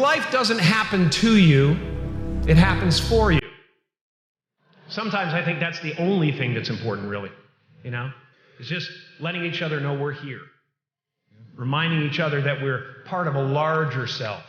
Life doesn't happen to you, it happens for you. Sometimes I think that's the only thing that's important, really, It's just letting each other know we're here. Reminding each other that we're part of a larger self.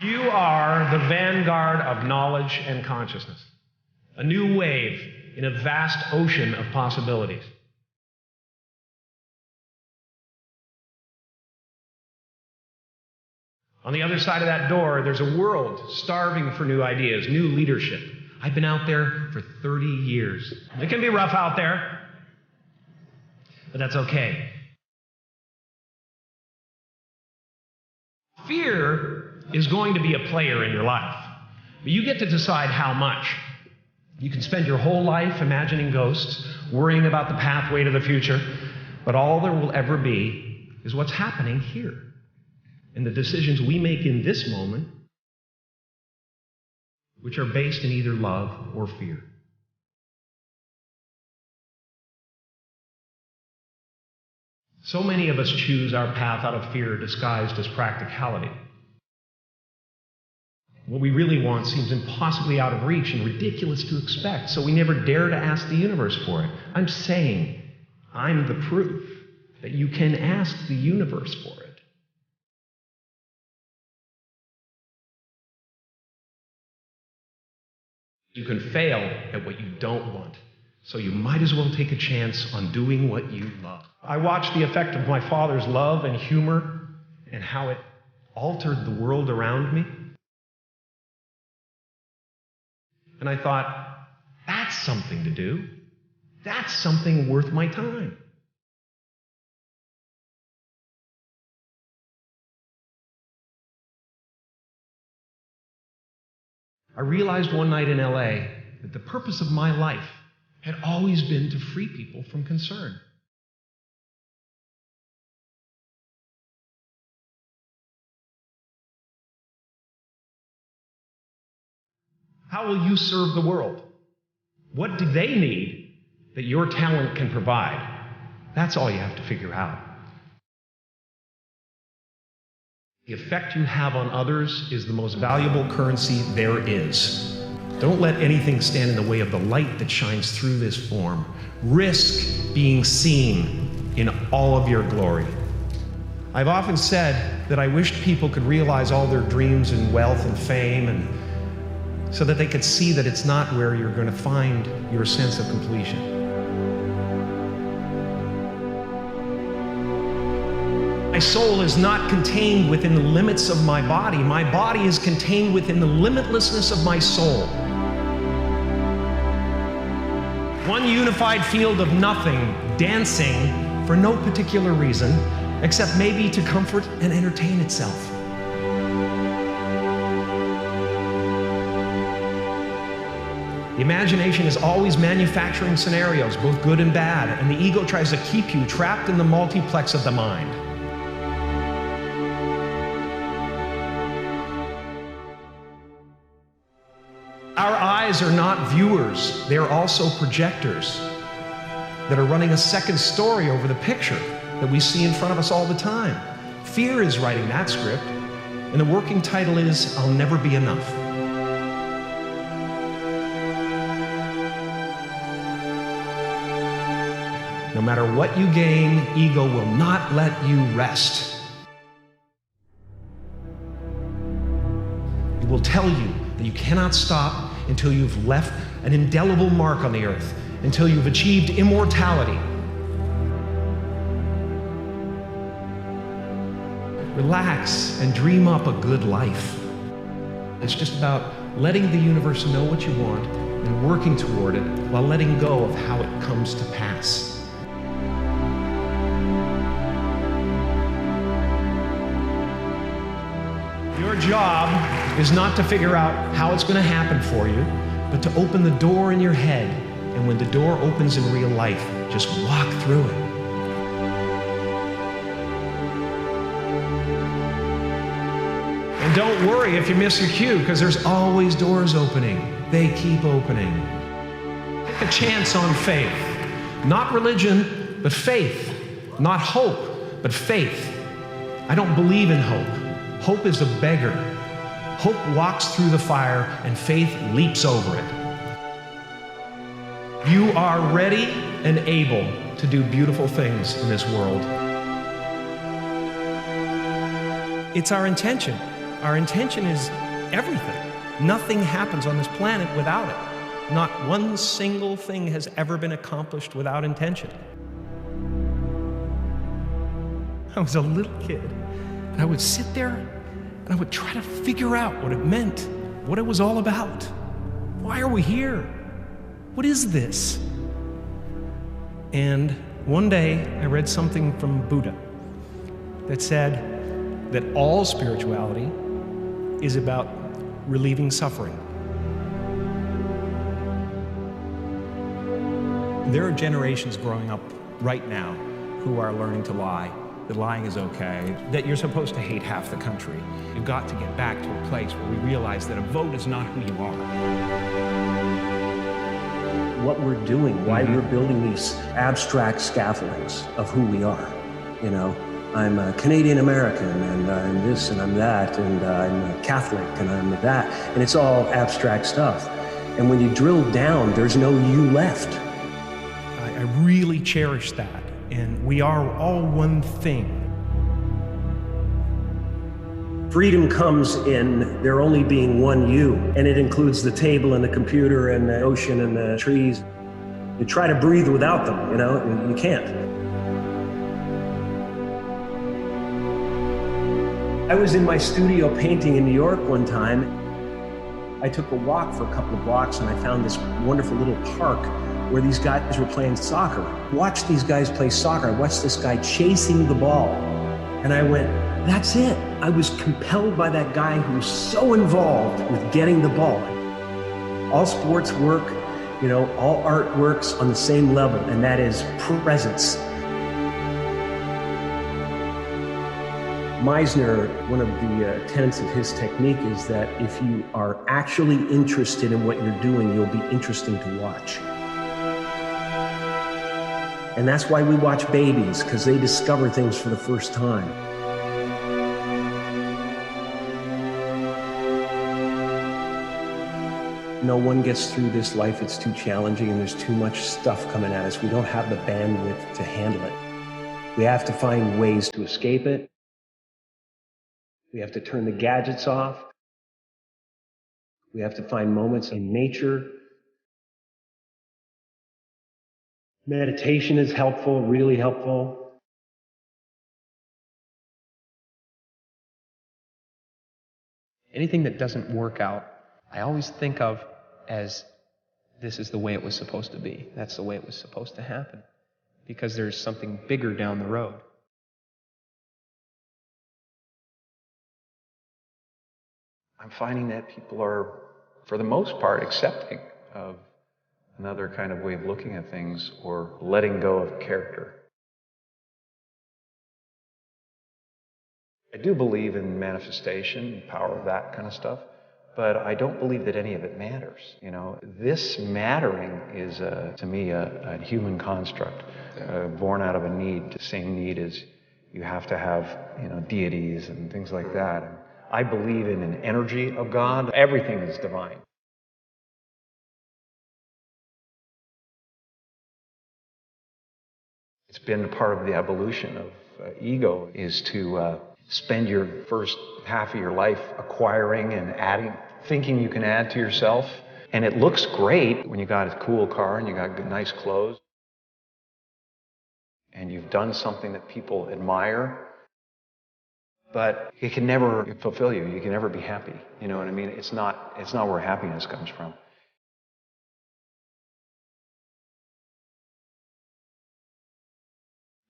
You are the vanguard of knowledge and consciousness. A new wave in a vast ocean of possibilities. On the other side of that door, there's a world starving for new ideas, new leadership. I've been out there for 30 years. It can be rough out there, but that's okay. Fear is going to be a player in your life, but you get to decide how much. You can spend your whole life imagining ghosts, worrying about the pathway to the future, but all there will ever be is what's happening here. And the decisions we make in this moment, which are based in either love or fear. So many of us choose our path out of fear disguised as practicality. What we really want seems impossibly out of reach and ridiculous to expect, so we never dare to ask the universe for it. I'm saying I'm the proof that you can ask the universe for it. You can fail at what you don't want, so you might as well take a chance on doing what you love. I watched the effect of my father's love and humor and how it altered the world around me. And I thought, that's something to do. That's something worth my time. I realized one night in LA that the purpose of my life had always been to free people from concern. How will you serve the world? What do they need that your talent can provide? That's all you have to figure out. The effect you have on others is the most valuable currency there is. Don't let anything stand in the way of the light that shines through this form. Risk being seen in all of your glory. I've often said that I wished people could realize all their dreams and wealth and fame, and so that they could see that it's not where you're going to find your sense of completion. My soul is not contained within the limits of my body. My body is contained within the limitlessness of my soul. One unified field of nothing, dancing for no particular reason, except maybe to comfort and entertain itself. The imagination is always manufacturing scenarios, both good and bad, and the ego tries to keep you trapped in the multiplex of the mind. Our eyes are not viewers, they are also projectors that are running a second story over the picture that we see in front of us all the time. Fear is writing that script, and the working title is, I'll Never Be Enough. No matter what you gain, ego will not let you rest. It will tell you that you cannot stop until you've left an indelible mark on the earth, until you've achieved immortality. Relax and dream up a good life. It's just about letting the universe know what you want and working toward it while letting go of how it comes to pass. Your job is not to figure out how it's going to happen for you, but to open the door in your head. And when the door opens in real life, just walk through it. And don't worry if you miss your cue, because there's always doors opening. They keep opening. Take a chance on faith. Not religion, but faith. Not hope, but faith. I don't believe in hope. Hope is a beggar. Hope walks through the fire and faith leaps over it. You are ready and able to do beautiful things in this world. It's our intention. Our intention is everything. Nothing happens on this planet without it. Not one single thing has ever been accomplished without intention. I was a little kid, and I would sit there, and I would try to figure out what it meant, what it was all about. Why are we here? What is this? And one day, I read something from Buddha that said that all spirituality is about relieving suffering. There are generations growing up right now who are learning to lie, that lying is okay, that you're supposed to hate half the country. You've got to get back to a place where we realize that a vote is not who you are. What we're doing, why we're building these abstract scaffoldings of who we are. You know, I'm a Canadian American, and I'm this, and I'm that, and I'm a Catholic, and I'm that, and it's all abstract stuff. And when you drill down, there's no you left. I really cherish that, and we are all one thing. Freedom comes in there only being one you, and it includes the table and the computer and the ocean and the trees. You try to breathe without them, you know, you can't. I was in my studio painting in New York one time. I took a walk for a couple of blocks and I found this wonderful little park where these guys were playing soccer. Watched these guys play soccer. I watched this guy chasing the ball. And I went, that's it. I was compelled by that guy who was so involved with getting the ball. All sports work, you know, all art works on the same level, and that is presence. Meisner, one of the tenets of his technique is that if you are actually interested in what you're doing, you'll be interesting to watch. And that's why we watch babies, because they discover things for the first time. No one gets through this life, it's too challenging and there's too much stuff coming at us. We don't have the bandwidth to handle it. We have to find ways to escape it. We have to turn the gadgets off. We have to find moments in nature. Meditation is helpful, really helpful. Anything that doesn't work out, I always think of as this is the way it was supposed to be. That's the way it was supposed to happen. Because there's something bigger down the road. I'm finding that people are, for the most part, accepting of another kind of way of looking at things or letting go of character. I do believe in manifestation, power of that kind of stuff, but I don't believe that any of it matters. You know, this mattering is, to me, a human construct, born out of a need. The same need as you have to have, you know, deities and things like that. And I believe in an energy of God. Everything is divine. It's been a part of the evolution of ego is to spend your first half of your life acquiring and adding, thinking you can add to yourself. And it looks great when you got a cool car and you got good, nice clothes. And you've done something that people admire. But it can never fulfill you. You can never be happy. You know what I mean? It's not where happiness comes from.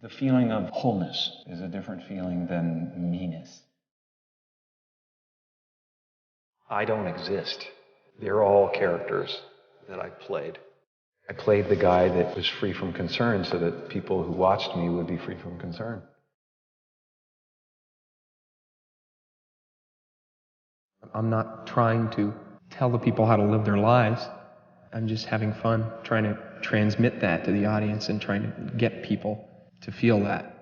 The feeling of wholeness is a different feeling than meanness. I don't exist. They're all characters that I played. I played the guy that was free from concern so that people who watched me would be free from concern. I'm not trying to tell the people how to live their lives. I'm just having fun, trying to transmit that to the audience and trying to get people to feel that.